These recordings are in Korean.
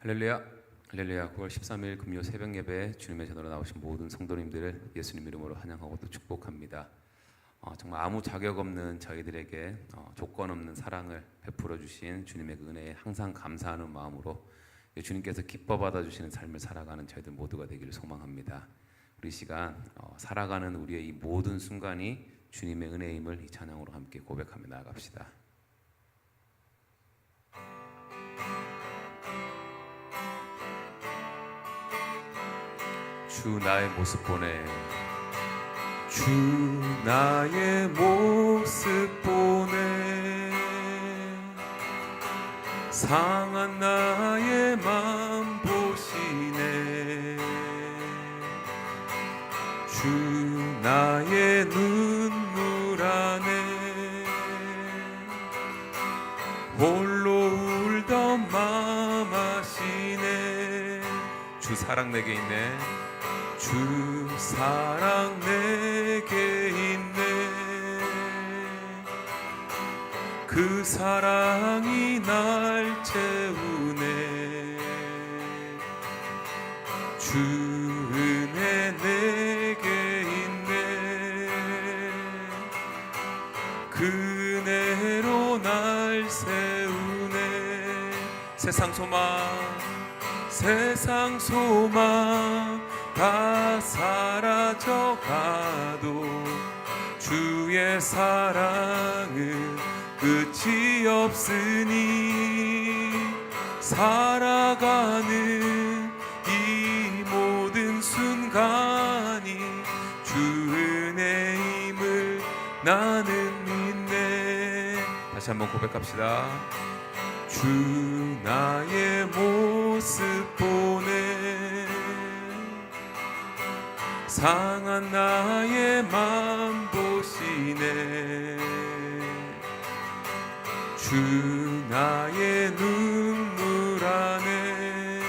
할렐루야, 할렐루야. 9월 13일 금요 새벽 예배 주님의 전으로 나오신 모든 성도님들을 예수님 이름으로 환영하고 또 축복합니다. 정말 아무 자격 없는 저희들에게 조건 없는 사랑을 베풀어 주신 주님의 그 은혜에 항상 감사하는 마음으로 주님께서 기뻐 받아 주시는 삶을 살아가는 저희들 모두가 되기를 소망합니다. 우리 시간 살아가는 우리의 이 모든 순간이 주님의 은혜임을 이 찬양으로 함께 고백하며 나아갑시다. 주 나의 모습 보내, 주 나의 모습 보내, 상한 나의 맘 보시네. 주 나의 눈물 안에 홀로 울던 맘 아시네. 주 사랑 내게 있네. 주 사랑 내게 있네. 그 사랑이 날 채우네. 주 은혜 내게 있네. 그 은혜로 날 세우네. 세상 소망 다 사라져가도 주의 사랑은 끝이 없으니 살아가는 이 모든 순간이 주 은혜임을 나는 믿네. 다시 한번 고백합시다. 주 나의 모습 보내, 상한 나의 맘 보시네. 주 나의 눈물 안에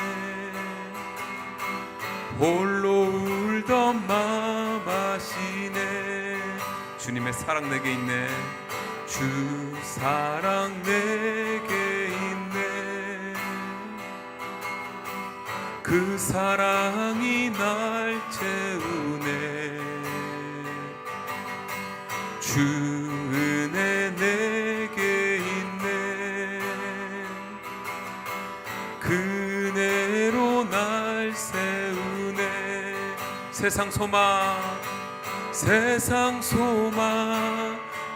홀로 울던 맘 아시네. 주님의 사랑 내게 있네. 주 사랑 내게 있네. 그 사랑이 날 채우네. 주 은혜 내게 있네. 그 은혜로 날 세우네. 세상 소망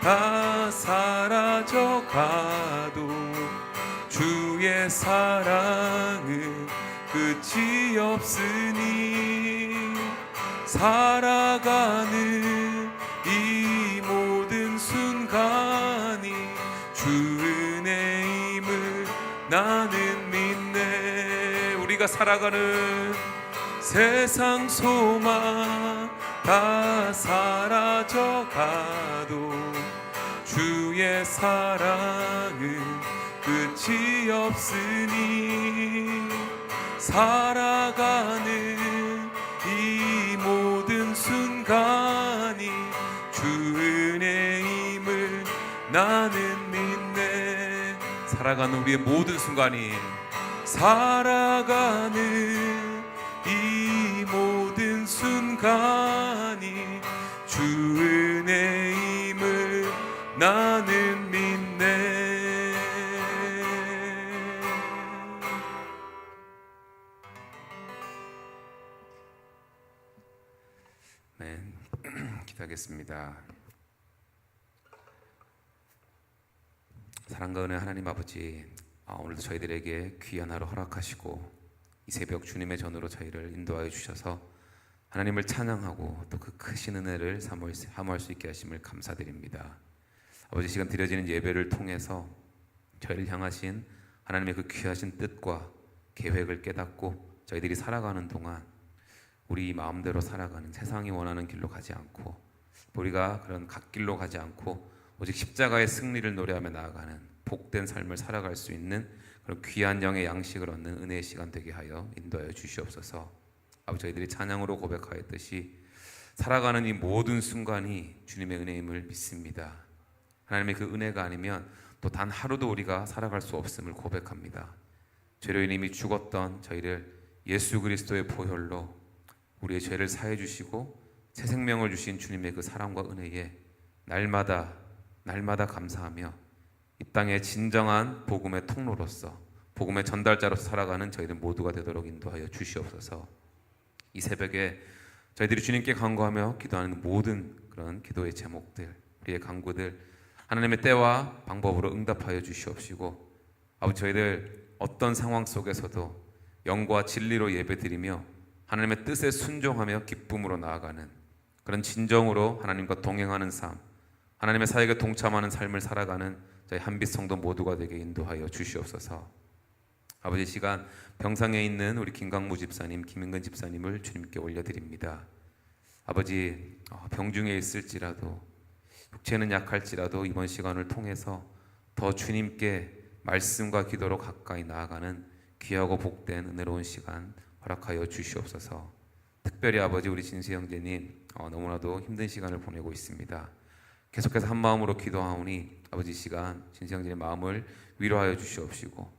다 사라져가도 주의 사랑은 끝이 없으니 살아가는 이 모든 순간이 주 은혜임을 나는 믿네. 우리가 살아가는 세상 소망 다 사라져가도 주의 사랑은 끝이 없으니 살아가는 이 모든 순간이 주 은혜임을 나는 믿네. 살아가는 우리의 모든 순간이, 살아가는 이 모든 순간이 주 은혜임을 나는 믿네. 기도하겠습니다. 사랑과 은혜 하나님 아버지, 오늘도 저희들에게 귀한 하루 허락하시고 이 새벽 주님의 전으로 저희를 인도하여 주셔서 하나님을 찬양하고 또 그 크신 은혜를 사모할 수 있게 하심을 감사드립니다. 아버지, 시간 드려지는 예배를 통해서 저희를 향하신 하나님의 그 귀하신 뜻과 계획을 깨닫고 저희들이 살아가는 동안 우리 마음대로 살아가는, 세상이 원하는 길로 가지 않고 우리가 그런 갓길로 가지 않고 오직 십자가의 승리를 노래하며 나아가는 복된 삶을 살아갈 수 있는 그런 귀한 영의 양식을 얻는 은혜의 시간 되게 하여 인도하여 주시옵소서. 아버지, 저희들이 찬양으로 고백하였듯이 살아가는 이 모든 순간이 주님의 은혜임을 믿습니다. 하나님의 그 은혜가 아니면 또 단 하루도 우리가 살아갈 수 없음을 고백합니다. 죄로 이미 죽었던 저희를 예수 그리스도의 보혈로 우리의 죄를 사해 주시고 새 생명을 주신 주님의 그 사랑과 은혜에 날마다 감사하며 이 땅의 진정한 복음의 통로로서 복음의 전달자로서 살아가는 저희들 모두가 되도록 인도하여 주시옵소서. 이 새벽에 저희들이 주님께 간구하며 기도하는 모든 그런 기도의 제목들, 우리의 간구들 하나님의 때와 방법으로 응답하여 주시옵시고, 아버지 저희들 어떤 상황 속에서도 영과 진리로 예배드리며 하나님의 뜻에 순종하며 기쁨으로 나아가는 그런 진정으로 하나님과 동행하는 삶, 하나님의 사역에 동참하는 삶을 살아가는 저희 한빛 성도 모두가 되게 인도하여 주시옵소서. 아버지 시간 병상에 있는 우리 김강무 집사님, 김인근 집사님을 주님께 올려드립니다. 아버지 병중에 있을지라도 육체는 약할지라도 이번 시간을 통해서 더 주님께 말씀과 기도로 가까이 나아가는 귀하고 복된 은혜로운 시간 허락하여 주시옵소서. 특별히 아버지 우리 진수 형제님 너무나도 힘든 시간을 보내고 있습니다. 계속해서 한 마음으로 기도하오니 아버지 시간 진수 형제의 마음을 위로하여 주시옵시고,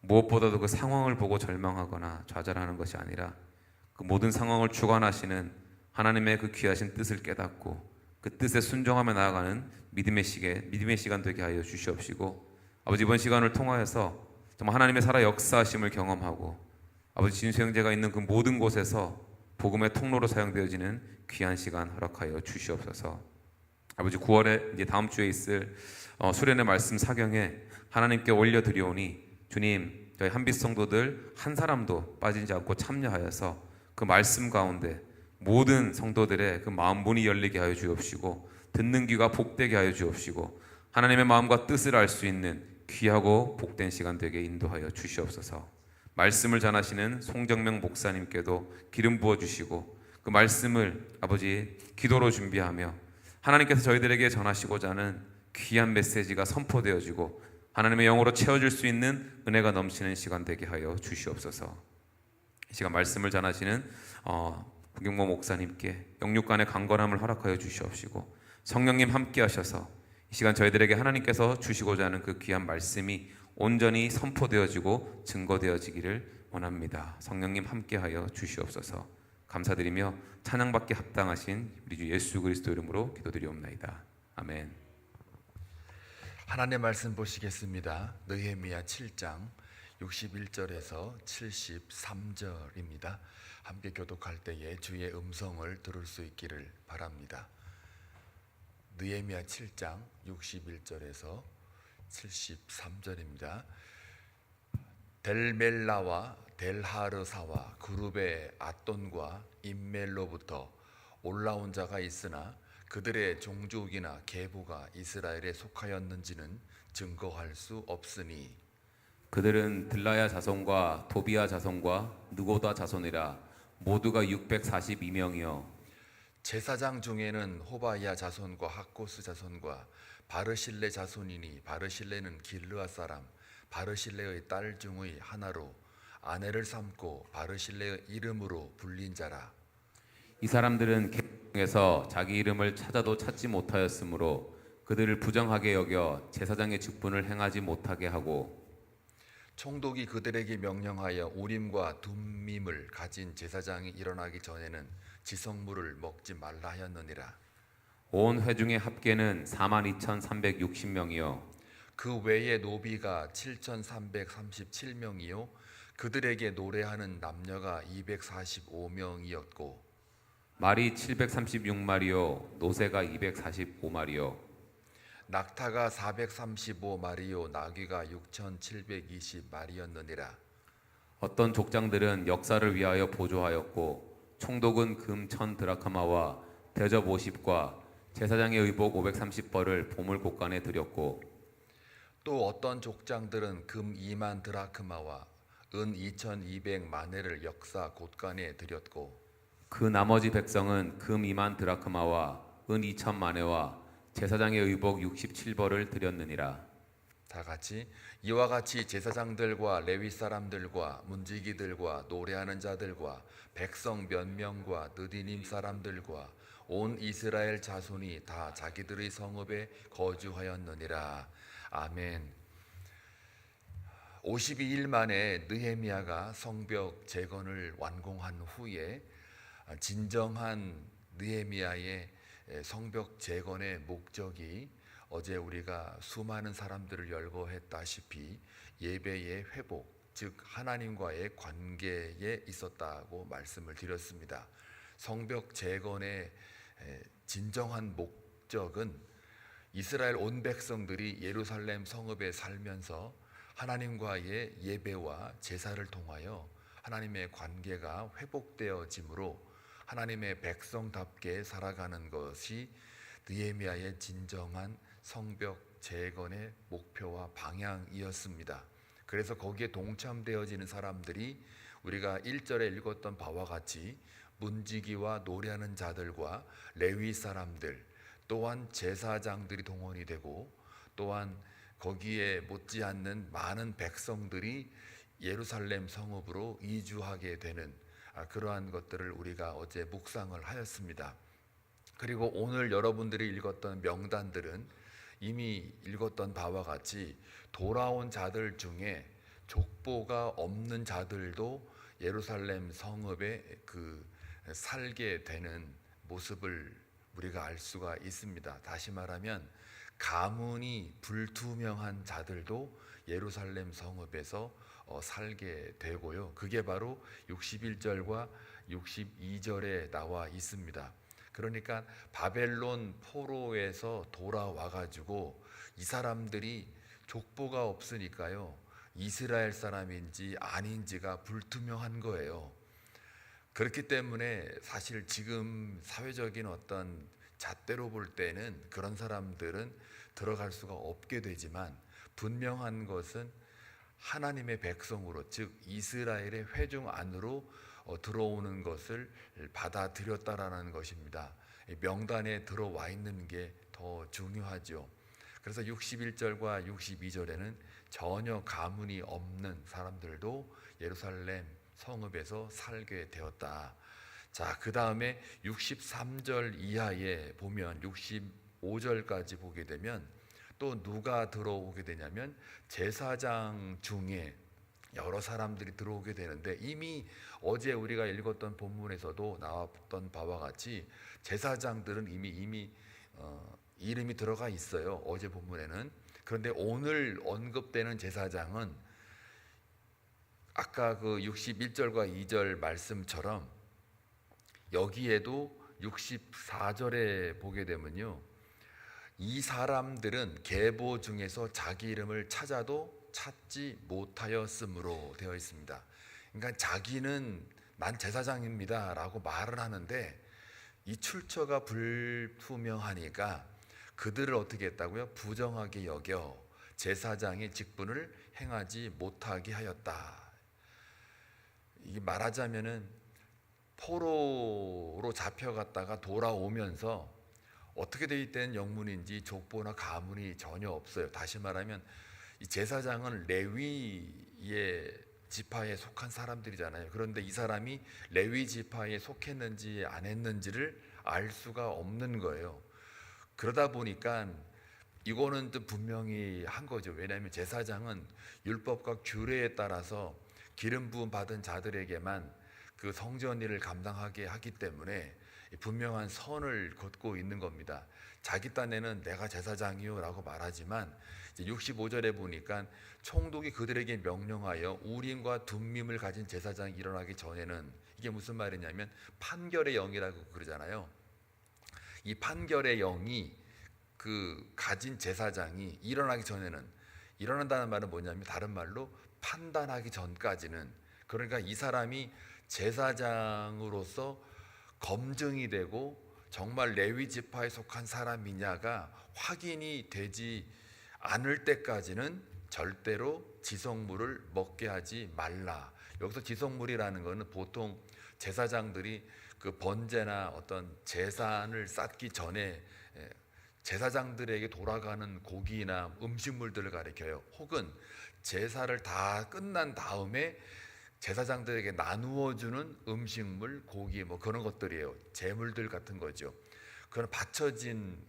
무엇보다도 그 상황을 보고 절망하거나 좌절하는 것이 아니라 그 모든 상황을 주관하시는 하나님의 그 귀하신 뜻을 깨닫고 그 뜻에 순종하며 나아가는 믿음의 시간 되게 하여 주시옵시고, 아버지 이번 시간을 통하여서 정말 하나님의 살아 역사하심을 경험하고 아버지 진수 형제가 있는 그 모든 곳에서 복음의 통로로 사용되어지는 귀한 시간 허락하여 주시옵소서. 아버지 9월에 이제 다음 주에 있을 수련의 말씀 사경에 하나님께 올려드리오니 주님 저희 한빛 성도들 한 사람도 빠지지 않고 참여하여서 그 말씀 가운데 모든 성도들의 그 마음 문이 열리게 하여 주옵시고, 듣는 귀가 복되게 하여 주옵시고, 하나님의 마음과 뜻을 알 수 있는 귀하고 복된 시간 되게 인도하여 주시옵소서. 말씀을 전하시는 송정명 목사님께도 기름 부어 주시고 그 말씀을 아버지 기도로 준비하며 하나님께서 저희들에게 전하시고자 하는 귀한 메시지가 선포되어지고 하나님의 영으로 채워줄 수 있는 은혜가 넘치는 시간 되게 하여 주시옵소서. 이 시간 말씀을 전하시는 구경모 목사님께 영육간의 강건함을 허락하여 주시옵시고, 성령님 함께 하셔서 이 시간 저희들에게 하나님께서 주시고자 하는 그 귀한 말씀이 온전히 선포되어지고 증거되어지기를 원합니다. 성령님 함께하여 주시옵소서. 감사드리며 찬양받기 합당하신 우리 주 예수 그리스도 이름으로 기도드리옵나이다. 아멘. 하나님의 말씀 보시겠습니다. 느헤미야 7장 61절에서 73절입니다. 함께 교독할 때에 주의 음성을 들을 수 있기를 바랍니다. 느헤미야 7장 61절에서 73절입니다. 델멜라와 델하르사와 그룹의 앗돈과 임멜로부터 올라온 자가 있으나 그들의 종족이나 계보가 이스라엘에 속하였는지는 증거할 수 없으니 그들은 들라야 자손과 도비야 자손과 느고다 자손이라 모두가 642명이요 제사장 중에는 호바야 자손과 학고스 자손과 바르실레 자손이니 바르실레는 길르앗 사람 바르실레의 딸 중의 하나로 아내를 삼고 바르실레의 이름으로 불린 자라. 이 사람들은 계명에서 자기 이름을 찾아도 찾지 못하였으므로 그들을 부정하게 여겨 제사장의 직분을 행하지 못하게 하고, 총독이 그들에게 명령하여 우림과 둠밈을 가진 제사장이 일어나기 전에는 지성물을 먹지 말라 하였느니라. 온 회중의 합계는 42,360명이요 그 외에 노비가 7,337명이요 그들에게 노래하는 남녀가 245명이었고 말이 736마리요 노새가 245마리요 낙타가 435마리요 나귀가 6,720마리였느니라. 어떤 족장들은 역사를 위하여 보조하였고 총독은 금 1,000 드라크마와 대접 50과 제사장의 의복 530벌을 보물 곳간에 드렸고, 또 어떤 족장들은 금 2만 드라크마와 은 2,200마네를 역사 곳간에 드렸고 그 나머지 백성은 금 2만 드라크마와 은 2,000마네와 제사장의 의복 67벌을 드렸느니라. 다 같이 이와 같이 제사장들과 레위 사람들과 문지기들과 노래하는 자들과 백성 몇 명과 느디님 사람들과 온 이스라엘 자손이 다 자기들의 성읍에 거주하였느니라. 아멘. 52일 만에 느헤미야가 성벽 재건을 완공한 후에 진정한 느헤미야의 성벽 재건의 목적이 어제 우리가 수많은 사람들을 열거했다시피 예배의 회복, 즉 하나님과의 관계에 있었다고 말씀을 드렸습니다. 성벽 재건의 진정한 목적은 이스라엘 온 백성들이 예루살렘 성읍에 살면서 하나님과의 예배와 제사를 통하여 하나님의 관계가 회복되어지므로 하나님의 백성답게 살아가는 것이 느헤미야의 진정한 성벽 재건의 목표와 방향이었습니다. 그래서 거기에 동참되어지는 사람들이 우리가 1절에 읽었던 바와 같이 문지기와 노래하는 자들과 레위 사람들, 또한 제사장들이 동원이 되고, 또한 거기에 못지않는 많은 백성들이 예루살렘 성읍으로 이주하게 되는 그러한 것들을 우리가 어제 묵상을 하였습니다. 그리고 오늘 여러분들이 읽었던 명단들은 이미 읽었던 바와 같이 돌아온 자들 중에 족보가 없는 자들도 예루살렘 성읍에 살게 되는 모습을 우리가 알 수가 있습니다. 다시 말하면 가문이 불투명한 자들도 예루살렘 성읍에서 살게 되고요. 그게 바로 61절과 62절에 나와 있습니다. 그러니까 바벨론 포로에서 돌아와 가지고 이 사람들이 족보가 없으니까요, 이스라엘 사람인지 아닌지가 불투명한 거예요. 그렇기 때문에 사실 지금 사회적인 어떤 잣대로 볼 때는 그런 사람들은 들어갈 수가 없게 되지만, 분명한 것은 하나님의 백성으로, 즉 이스라엘의 회중 안으로 들어오는 것을 받아들였다라는 것입니다. 명단에 들어와 있는 게 더 중요하죠. 그래서 61절과 62절에는 전혀 가문이 없는 사람들도 예루살렘 성읍에서 살게 되었다. 자, 그 다음에 63절 이하에 보면 65절까지 보게 되면 또 누가 들어오게 되냐면 제사장 중에 여러 사람들이 들어오게 되는데, 이미 어제 우리가 읽었던 본문에서도 나왔던 바와 같이 제사장들은 이미 이름이 들어가 있어요, 어제 본문에는. 그런데 오늘 언급되는 제사장은 아까 그 61절과 2절 말씀처럼 여기에도 64절에 보게 되면요, 이 사람들은 계보 중에서 자기 이름을 찾아도 찾지 못하였으므로 되어 있습니다. 그러니까 자기는 난 제사장입니다 라고 말을 하는데 이 출처가 불투명하니까 그들을 어떻게 했다고요? 부정하게 여겨 제사장의 직분을 행하지 못하게 하였다. 이게 말하자면은 포로로 잡혀갔다가 돌아오면서 어떻게 되어 있던 영문인지 족보나 가문이 전혀 없어요. 다시 말하면 이 제사장은 레위의 지파에 속한 사람들이잖아요. 그런데 이 사람이 레위 지파에 속했는지 안 했는지를 알 수가 없는 거예요. 그러다 보니까 이거는 또 분명히 한 거죠. 왜냐하면 제사장은 율법과 규례에 따라서 기름 부음 받은 자들에게만 그 성전 일을 감당하게 하기 때문에 분명한 선을 걷고 있는 겁니다. 자기 딴에는 내가 제사장이요 라고 말하지만, 이제 65절에 보니까 총독이 그들에게 명령하여 우림과 둠밈을 가진 제사장이 일어나기 전에는, 이게 무슨 말이냐면 판결의 영이라고 그러잖아요. 이 판결의 영이 그 가진 제사장이 일어나기 전에는, 일어난다는 말은 뭐냐면 다른 말로 판단하기 전까지는, 그러니까 이 사람이 제사장으로서 검증이 되고 정말 레위 지파에 속한 사람이냐가 확인이 되지 않을 때까지는 절대로 지성물을 먹게 하지 말라. 여기서 지성물이라는 것은 보통 제사장들이 그 번제나 어떤 제산을 쌓기 전에 제사장들에게 돌아가는 고기나 음식물들을 가리켜요. 혹은 제사를 다 끝난 다음에 제사장들에게 나누어 주는 음식물, 고기 뭐 그런 것들이에요. 제물들 같은 거죠. 그런 받쳐진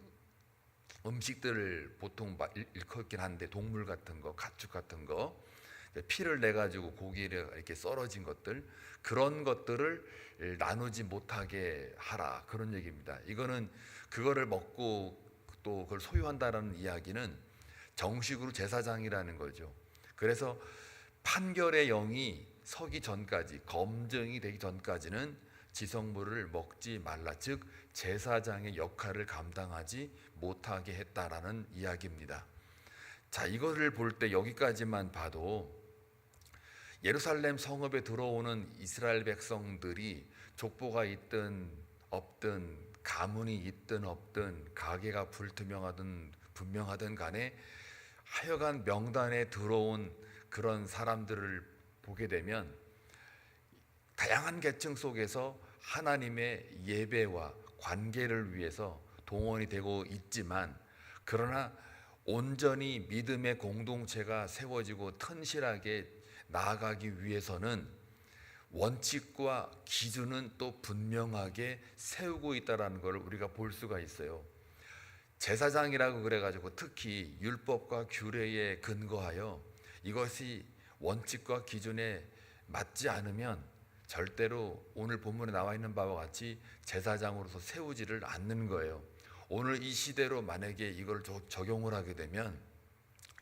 음식들을 보통 일컫긴 한데, 동물 같은 거, 가축 같은 거. 피를 내 가지고 고기를 이렇게 썰어진 것들, 그런 것들을 나누지 못하게 하라, 그런 얘기입니다. 이거는 그거를 먹고 또 그걸 소유한다라는 이야기는 정식으로 제사장이라는 거죠. 그래서 판결의 영이 서기 전까지, 검증이 되기 전까지는 지성물을 먹지 말라, 즉 제사장의 역할을 감당하지 못하게 했다라는 이야기입니다. 자, 이거를 볼 때 여기까지만 봐도 예루살렘 성읍에 들어오는 이스라엘 백성들이 족보가 있든 없든, 가문이 있든 없든, 가게가 불투명하든 분명하든 간에 하여간 명단에 들어온 그런 사람들을 보게 되면 다양한 계층 속에서 하나님의 예배와 관계를 위해서 동원이 되고 있지만, 그러나 온전히 믿음의 공동체가 세워지고 튼실하게 나아가기 위해서는 원칙과 기준은 또 분명하게 세우고 있다는 걸 우리가 볼 수가 있어요. 제사장이라고 그래가지고 특히 율법과 규례에 근거하여 이것이 원칙과 기준에 맞지 않으면 절대로 오늘 본문에 나와 있는 바와 같이 제사장으로서 세우지를 않는 거예요. 오늘 이 시대로 만약에 이걸 적용을 하게 되면,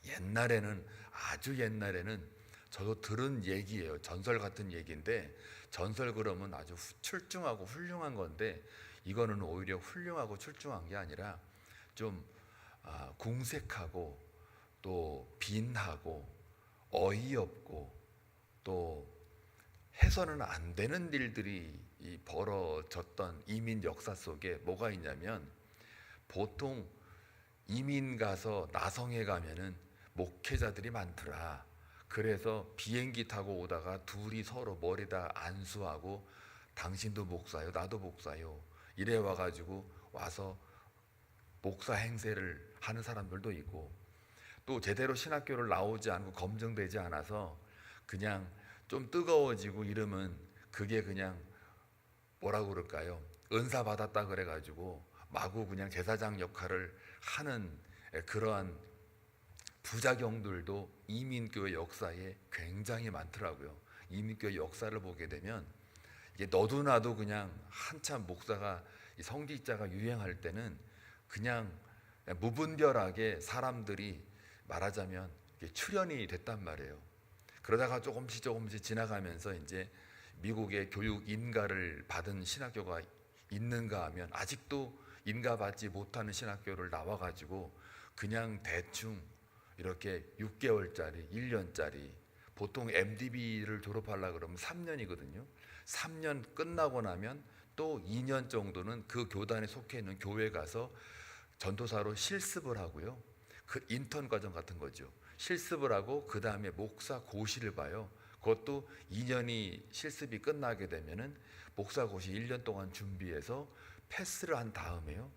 옛날에는, 아주 옛날에는 저도 들은 얘기예요. 전설 같은 얘기인데, 전설 그러면 아주 출중하고 훌륭한 건데, 이거는 오히려 훌륭하고 출중한 게 아니라 좀 궁색하고 또 빈하고 어이없고 또 해서는 안 되는 일들이 벌어졌던 이민 역사 속에 뭐가 있냐면, 보통 이민 가서 나성에 가면은 목회자들이 많더라. 그래서 비행기 타고 오다가 둘이 서로 머리다 안수하고, 당신도 목사요, 나도 목사요, 이래 와가지고 와서 목사 행세를 하는 사람들도 있고, 또 제대로 신학교를 나오지 않고 검증되지 않아서 그냥 좀 뜨거워지고 이러면 그게 그냥 뭐라고 그럴까요? 은사 받았다 그래가지고 마구 그냥 제사장 역할을 하는 그러한 부작용들도 이민교회 역사에 굉장히 많더라고요. 이민교회 역사를 보게 되면 이게 너도 나도 그냥 한참 목사가, 성직자가 유행할 때는 그냥 무분별하게 사람들이 말하자면 출연이 됐단 말이에요. 그러다가 조금씩 지나가면서 이제 미국의 교육 인가를 받은 신학교가 있는가 하면 아직도 인가받지 못하는 신학교를 나와가지고 그냥 대충 이렇게 6개월짜리, 1년짜리, 보통 MDB를 졸업하려고 그러면 3년이거든요. 3년 끝나고 나면 또 2년 정도는 그 교단에 속해 있는 교회 가서 전도사로 실습을 하고요. 그 인턴 과정 같은 거죠. 실습을 하고 그 다음에 목사 고시를 봐요. 그것도 2년이 실습이 끝나게 되면은 목사 고시 1년 동안 준비해서 패스를 한 다음에요.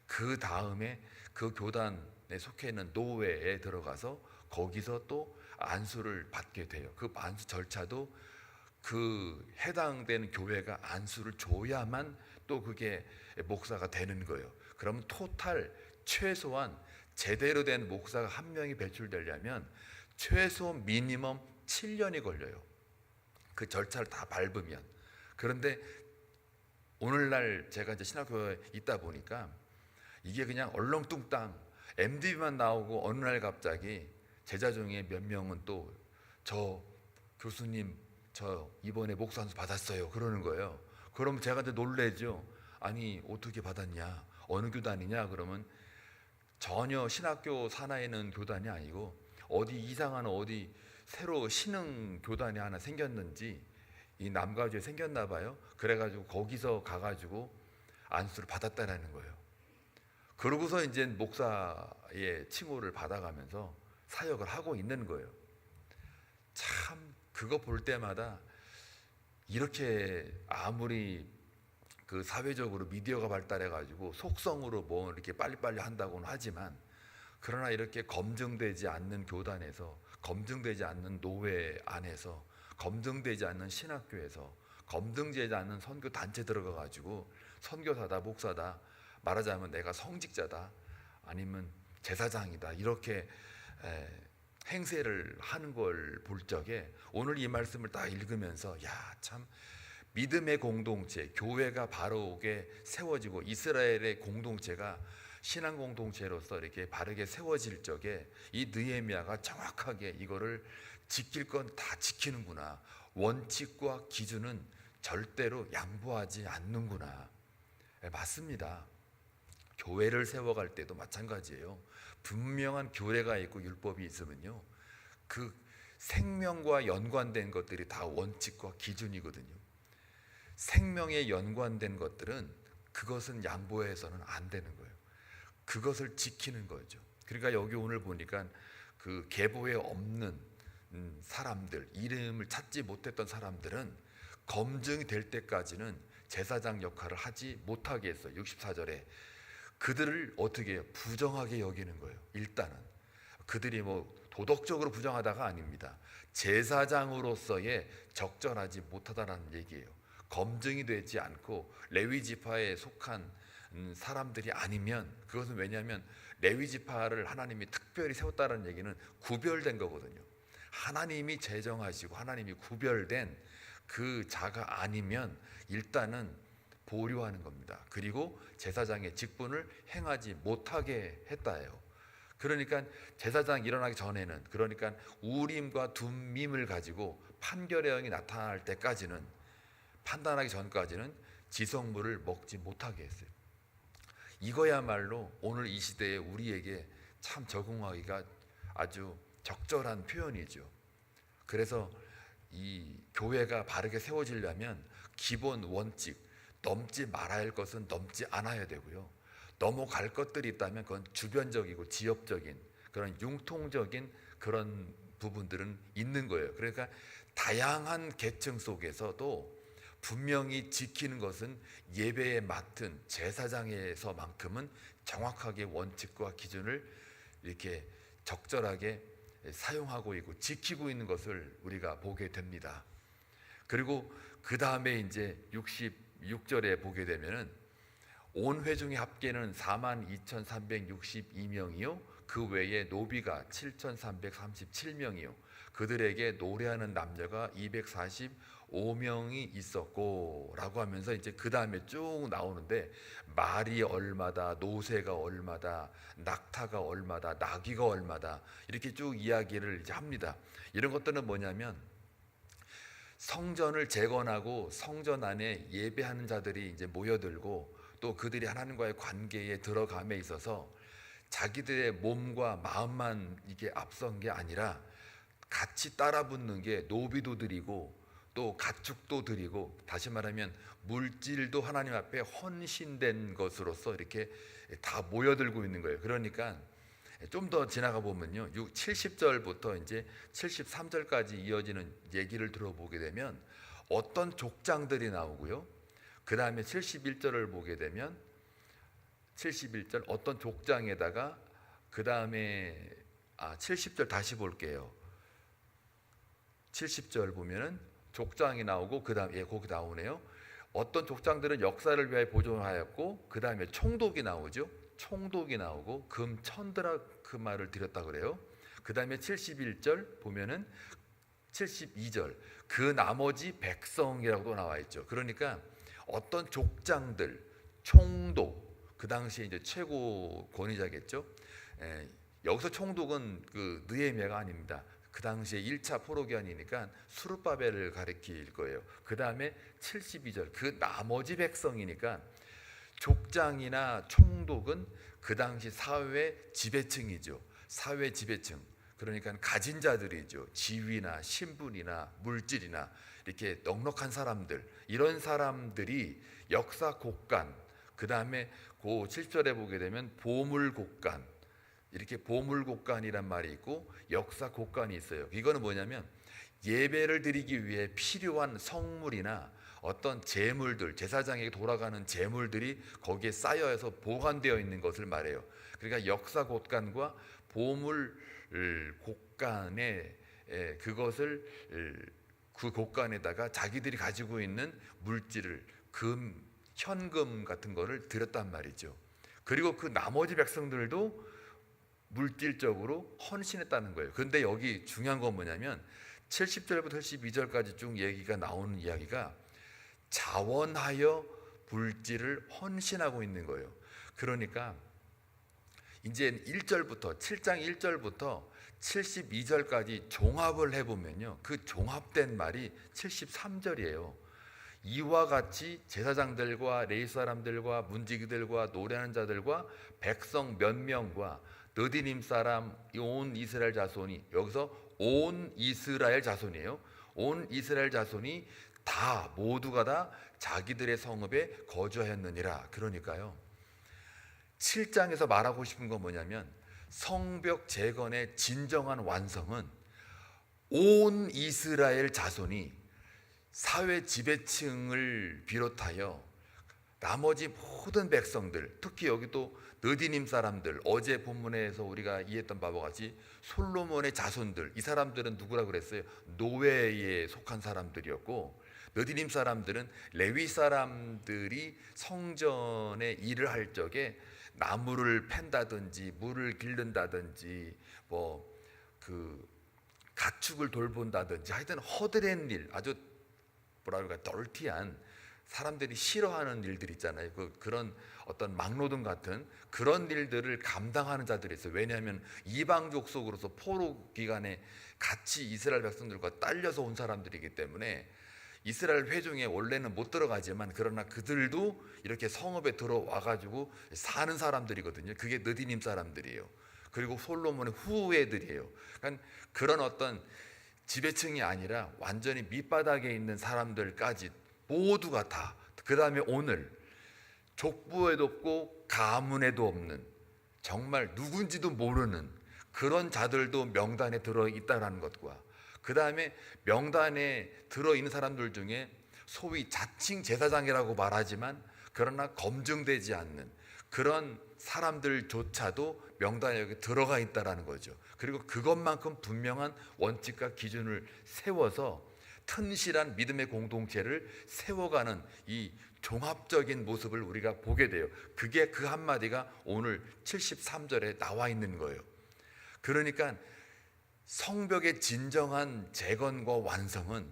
그 다음에 그 교단에 속해 있는 노회에 들어가서 거기서 또 안수를 받게 돼요. 그 안수 절차도 그 해당되는 교회가 안수를 줘야만 또 그게 목사가 되는 거예요. 그러면 토탈 최소한 제대로 된 목사가 한 명이 배출되려면 최소 미니멈 7년이 걸려요. 그 절차를 다 밟으면. 그런데 오늘날 제가 이제 신학교에 있다 보니까 이게 그냥 얼렁뚱땅 MDB만 나오고 어느 날 갑자기 제자 중에 몇 명은 또 저 교수님 저 이번에 목사 안수 받았어요 그러는 거예요. 그러면 제가 이제 놀래죠. 아니 어떻게 받았냐, 어느 교단이냐, 그러면 전혀 신학교 산하에는 교단이 아니고 어디 이상한 어디 새로 신흥 교단이 하나 생겼는지 이 남가주에 생겼나 봐요. 그래가지고 거기서 가가지고 안수를 받았다라는 거예요. 그러고서 이제 목사의 칭호를 받아가면서 사역을 하고 있는 거예요. 참 그거 볼 때마다 이렇게 아무리 그 사회적으로 미디어가 발달해가지고 속성으로 뭐 이렇게 빨리빨리 한다고는 하지만, 그러나 이렇게 검증되지 않는 교단에서, 검증되지 않는 노회 안에서, 검증되지 않는 신학교에서, 검증되지 않는 선교 단체 들어가가지고 선교사다, 목사다, 말하자면 내가 성직자다, 아니면 제사장이다, 이렇게 행세를 하는 걸 볼 적에 오늘 이 말씀을 딱 읽으면서 참 믿음의 공동체, 교회가 바르게 세워지고 이스라엘의 공동체가 신앙 공동체로서 이렇게 바르게 세워질 적에 이 느헤미야가 정확하게 이거를 지킬 건 다 지키는구나. 원칙과 기준은 절대로 양보하지 않는구나. 맞습니다. 교회를 세워갈 때도 마찬가지예요. 분명한 규례가 있고 율법이 있으면요, 그 생명과 연관된 것들이 다 원칙과 기준이거든요. 생명에 연관된 것들은 그것은 양보해서는 안 되는 거예요. 그것을 지키는 거죠. 그러니까 여기 오늘 보니까 그 계보에 없는 사람들, 이름을 찾지 못했던 사람들은 검증이 될 때까지는 제사장 역할을 하지 못하게 했어요. 64절에 그들을 어떻게 해요? 부정하게 여기는 거예요. 일단은 그들이 뭐 도덕적으로 부정하다가 아닙니다. 제사장으로서의 적절하지 못하다라는 얘기예요. 검증이 되지 않고 레위 지파에 속한 사람들이 아니면, 그것은 왜냐하면 레위 지파를 하나님이 특별히 세웠다는 얘기는 구별된 거거든요. 하나님이 제정하시고 하나님이 구별된 그 자가 아니면 일단은 보류하는 겁니다. 그리고 제사장의 직분을 행하지 못하게 했다예요. 그러니까 제사장 일어나기 전에는, 그러니까 우림과 둠밈을 가지고 판결의 영이 나타날 때까지는, 판단하기 전까지는 지성물을 먹지 못하게 했어요. 이거야말로 오늘 이 시대에 우리에게 참 적응하기가 아주 적절한 표현이죠. 그래서 이 교회가 바르게 세워지려면 기본 원칙, 넘지 말아야 할 것은 넘지 않아야 되고요. 넘어갈 것들이 있다면 그건 주변적이고 지역적인 그런 융통적인 그런 부분들은 있는 거예요. 그러니까 다양한 계층 속에서도 분명히 지키는 것은 예배에 맡은 제사장에서만큼은 정확하게 원칙과 기준을 이렇게 적절하게 사용하고 있고 지키고 있는 것을 우리가 보게 됩니다. 그리고 그 다음에 이제 66절에 보게 되면은 온 회중의 합계는 42,362명이요 그 외에 노비가 7,337명이요 그들에게 노래하는 남녀가 245명이 있었고 라고 하면서 이제 그 다음에 쭉 나오는데, 말이 얼마다, 노새가 얼마다, 낙타가 얼마다, 나귀가 얼마다, 이렇게 쭉 이야기를 이제 합니다. 이런 것들은 뭐냐면 성전을 재건하고 성전 안에 예배하는 자들이 이제 모여들고 또 그들이 하나님과의 관계에 들어감에 있어서 자기들의 몸과 마음만 이게 앞선 게 아니라 같이 따라붙는 게 노비도 드리고 또 가축도 드리고, 다시 말하면 물질도 하나님 앞에 헌신된 것으로서 이렇게 다 모여들고 있는 거예요. 그러니까 좀 더 지나가 보면요, 70절부터 이제 73절까지 이어지는 얘기를 들어보게 되면 어떤 족장들이 나오고요, 그 다음에 71절을 보게 되면 71절 어떤 족장에다가, 그 다음에 70절 다시 볼게요. 70절 보면은 족장이 나오고 그 다음에 거기 나오네요. 어떤 족장들은 역사를 위하여 보존하였고 그 다음에 총독이 나오죠. 총독이 나오고 금 1000드라크마를 드렸다 그래요. 그 다음에 71절 보면은 72절 그 나머지 백성이라고도 나와 있죠. 그러니까 어떤 족장들, 총독, 그 당시에 이제 최고 권위자겠죠. 여기서 총독은 그 느헤미야가 아닙니다. 그 당시에 1차 포로기한이니까 수르바벨을 가리킬 거예요. 그 다음에 72절 그 나머지 백성이니까 족장이나 총독은 그 당시 사회 지배층이죠. 사회 지배층, 그러니까 가진 자들이죠. 지위나 신분이나 물질이나 이렇게 넉넉한 사람들, 이런 사람들이 역사 곳간, 그 다음에 그 7절에 보게 되면 보물 곳간, 이렇게 보물 곳간이란 말이 있고 역사 곳간이 있어요. 이거는 뭐냐면 예배를 드리기 위해 필요한 성물이나 어떤 재물들, 제사장에게 돌아가는 재물들이 거기에 쌓여서 보관되어 있는 것을 말해요. 그러니까 역사 곳간과 보물 곳간에 그것을 그 곳간에다가 자기들이 가지고 있는 물질을, 금, 현금 같은 거를 드렸단 말이죠. 그리고 그 나머지 백성들도 물질적으로 헌신했다는 거예요. 그런데 여기 중요한 건 뭐냐면 70절부터 72절까지 쭉 얘기가 나오는 이야기가 자원하여 물질을 헌신하고 있는 거예요. 그러니까 이제 1절부터 7장 1절부터 72절까지 종합을 해보면요, 그 종합된 말이 73절이에요. 이와 같이 제사장들과 레위 사람들과 문지기들과 노래하는 자들과 백성 몇 명과 느디님 사람 온 이스라엘 자손이, 여기서 온 이스라엘 자손이에요. 온 이스라엘 자손이 다 모두가 다 자기들의 성읍에 거주하였느니라. 그러니까요, 7장에서 말하고 싶은 건 뭐냐면 성벽 재건의 진정한 완성은 온 이스라엘 자손이 사회 지배층을 비롯하여 나머지 모든 백성들, 특히 여기 또 느디님 사람들, 어제 본문에서 우리가 이해했던 바와 같이 솔로몬의 자손들, 이 사람들은 누구라 그랬어요? 노예에 속한 사람들이었고, 느디님 사람들은 레위 사람들이 성전에 일을 할 적에 나무를 팬다든지 물을 기른다든지 그 가축을 돌본다든지 하여튼 허드렛 일, 아주 뭐라 그럴까, 덜티한, 사람들이 싫어하는 일들 있잖아요. 그런 어떤 막노동 같은 그런 일들을 감당하는 자들이 있어요. 왜냐하면 이방 족속으로서 포로 기간에 같이 이스라엘 백성들과 딸려서 온 사람들이기 때문에 이스라엘 회중에 원래는 못 들어가지만, 그러나 그들도 이렇게 성읍에 들어와 가지고 사는 사람들이거든요. 그게 느디님 사람들이에요. 그리고 솔로몬의 후예들이에요. 그러니까 그런 어떤 지배층이 아니라 완전히 밑바닥에 있는 사람들까지 모두가 다, 그 다음에 오늘 족보에도 없고 가문에도 없는, 정말 누군지도 모르는 그런 자들도 명단에 들어있다는 것과, 그 다음에 명단에 들어있는 사람들 중에 소위 자칭 제사장이라고 말하지만 그러나 검증되지 않는 그런 사람들조차도 명단에 여기 들어가 있다는 거죠. 그리고 그것만큼 분명한 원칙과 기준을 세워서 튼실한 믿음의 공동체를 세워가는 이 종합적인 모습을 우리가 보게 돼요. 그게 그 한마디가 오늘 73절에 나와 있는 거예요. 그러니까 성벽의 진정한 재건과 완성은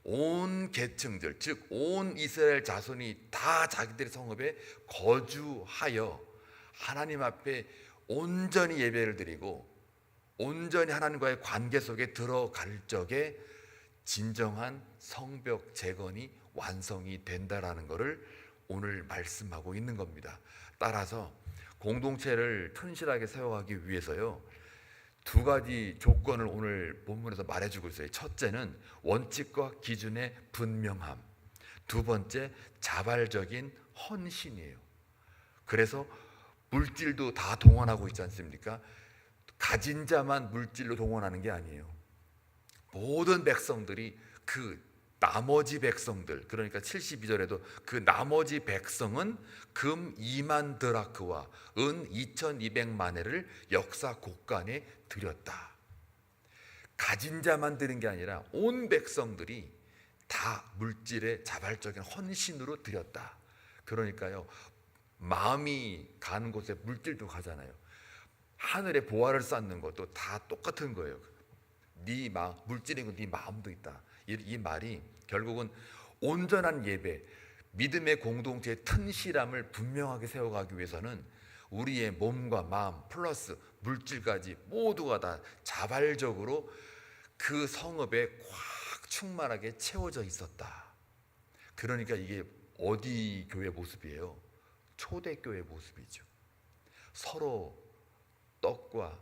온 계층들, 즉 온 이스라엘 자손이 다 자기들의 성읍에 거주하여 하나님 앞에 온전히 예배를 드리고 온전히 하나님과의 관계 속에 들어갈 적에 진정한 성벽 재건이 완성이 된다라는 것을 오늘 말씀하고 있는 겁니다. 따라서 공동체를 튼실하게 세워가기 위해서요, 두 가지 조건을 오늘 본문에서 말해주고 있어요. 첫째는 원칙과 기준의 분명함, 두 번째 자발적인 헌신이에요. 그래서 물질도 다 동원하고 있지 않습니까? 가진 자만 물질로 동원하는 게 아니에요. 모든 백성들이, 그 나머지 백성들, 그러니까 72절에도 그 나머지 백성은 금 2만 드라크와 은 2200만회를 역사 곳간에 드렸다. 가진 자만 드린 게 아니라 온 백성들이 다 물질의 자발적인 헌신으로 드렸다. 그러니까요, 마음이 가는 곳에 물질도 가잖아요. 하늘에 보화를 쌓는 것도 다 똑같은 거예요. 네 마음, 물질이고 네 마음도 있다. 이 말이 결국은 온전한 예배, 믿음의 공동체의 튼실함을 분명하게 세워가기 위해서는 우리의 몸과 마음 플러스 물질까지 모두가 다 자발적으로 그 성읍에 꽉 충만하게 채워져 있었다. 그러니까 이게 어디 교회 모습이에요? 초대교회 모습이죠. 서로 떡과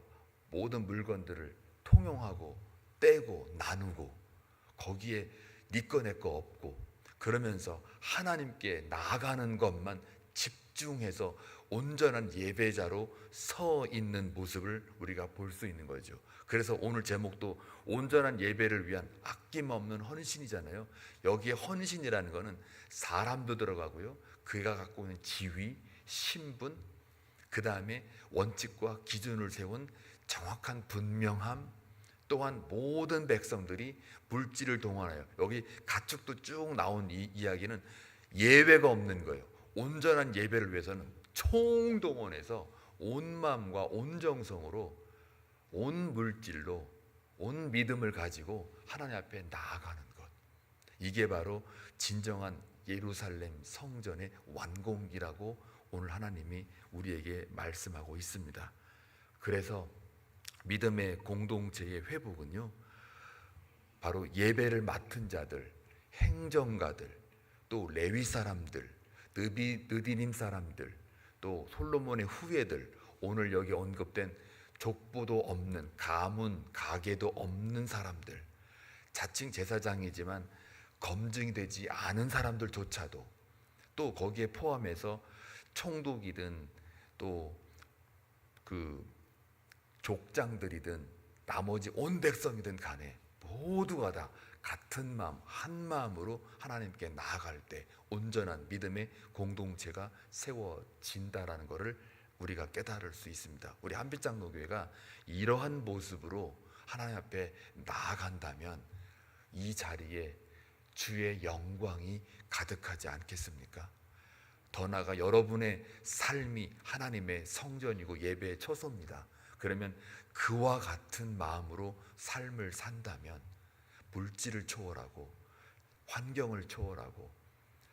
모든 물건들을 통용하고 떼고 나누고, 거기에 네 거 내 거 없고, 그러면서 하나님께 나아가는 것만 집중해서 온전한 예배자로 서 있는 모습을 우리가 볼 수 있는 거죠. 그래서 오늘 제목도 온전한 예배를 위한 아낌없는 헌신이잖아요. 여기에 헌신이라는 것은 사람도 들어가고요, 그가 갖고 있는 지위, 신분, 그 다음에 원칙과 기준을 세운 정확한 분명함, 또한 모든 백성들이 물질을 동원하여, 여기 가축도 쭉 나온 이 이야기는 예외가 없는 거예요. 온전한 예배를 위해서는 총동원해서 온 마음과 온 정성으로 온 물질로 온 믿음을 가지고 하나님 앞에 나아가는 것, 이게 바로 진정한 예루살렘 성전의 완공이라고 오늘 하나님이 우리에게 말씀하고 있습니다. 그래서 믿음의 공동체의 회복은요, 바로 예배를 맡은 자들, 행정가들, 또 레위 사람들, 느디님 사람들, 또 솔로몬의 후예들, 오늘 여기 언급된 족보도 없는, 가문, 가계도 없는 사람들, 자칭 제사장이지만 검증이 되지 않은 사람들조차도, 또 거기에 포함해서 총독이든 또 그 족장들이든 나머지 온 백성이든 간에 모두가 다 같은 마음, 한 마음으로 하나님께 나아갈 때 온전한 믿음의 공동체가 세워진다라는 것을 우리가 깨달을 수 있습니다. 우리 한빛장로교회가 이러한 모습으로 하나님 앞에 나아간다면 이 자리에 주의 영광이 가득하지 않겠습니까? 더 나아가 여러분의 삶이 하나님의 성전이고 예배의 처소입니다. 그러면 그와 같은 마음으로 삶을 산다면 물질을 초월하고 환경을 초월하고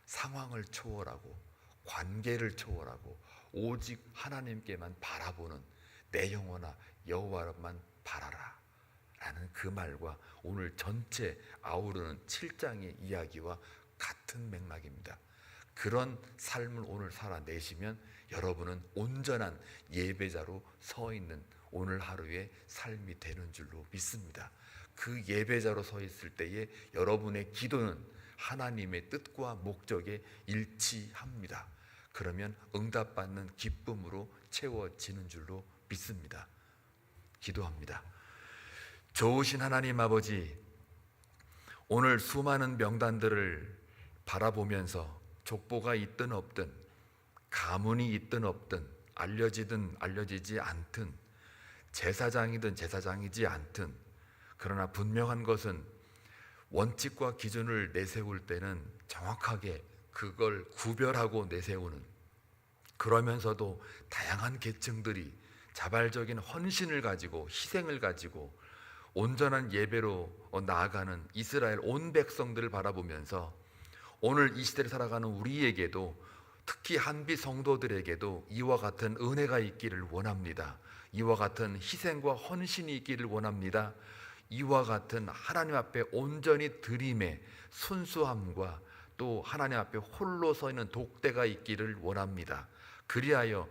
상황을 초월하고 관계를 초월하고 오직 하나님께만 바라보는 내 영혼아 여호와만 바라라 라는 그 말과 오늘 전체 아우르는 7장의 이야기와 같은 맥락입니다. 그런 삶을 오늘 살아내시면 여러분은 온전한 예배자로 서 있는 오늘 하루의 삶이 되는 줄로 믿습니다. 그 예배자로 서 있을 때에 여러분의 기도는 하나님의 뜻과 목적에 일치합니다. 그러면 응답받는 기쁨으로 채워지는 줄로 믿습니다. 기도합니다. 좋으신 하나님 아버지, 오늘 수많은 명단들을 바라보면서 족보가 있든 없든, 가문이 있든 없든, 알려지든 알려지지 않든, 제사장이든 제사장이지 않든, 그러나 분명한 것은 원칙과 기준을 내세울 때는 정확하게 그걸 구별하고 내세우는, 그러면서도 다양한 계층들이 자발적인 헌신을 가지고 희생을 가지고 온전한 예배로 나아가는 이스라엘 온 백성들을 바라보면서 오늘 이 시대를 살아가는 우리에게도, 특히 한빛 성도들에게도 이와 같은 은혜가 있기를 원합니다. 이와 같은 희생과 헌신이 있기를 원합니다. 이와 같은 하나님 앞에 온전히 드림의 순수함과 또 하나님 앞에 홀로 서 있는 독대가 있기를 원합니다. 그리하여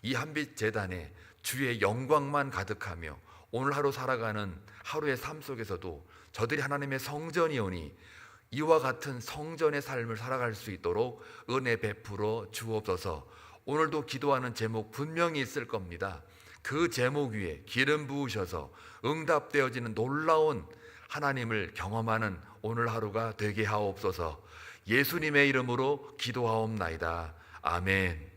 이 한빛 재단에 주의 영광만 가득하며 오늘 하루 살아가는 하루의 삶 속에서도 저들이 하나님의 성전이오니 이와 같은 성전의 삶을 살아갈 수 있도록 은혜 베풀어 주옵소서. 오늘도 기도하는 제목 분명히 있을 겁니다. 그 제목 위에 기름 부으셔서 응답되어지는 놀라운 하나님을 경험하는 오늘 하루가 되게 하옵소서. 예수님의 이름으로 기도하옵나이다. 아멘.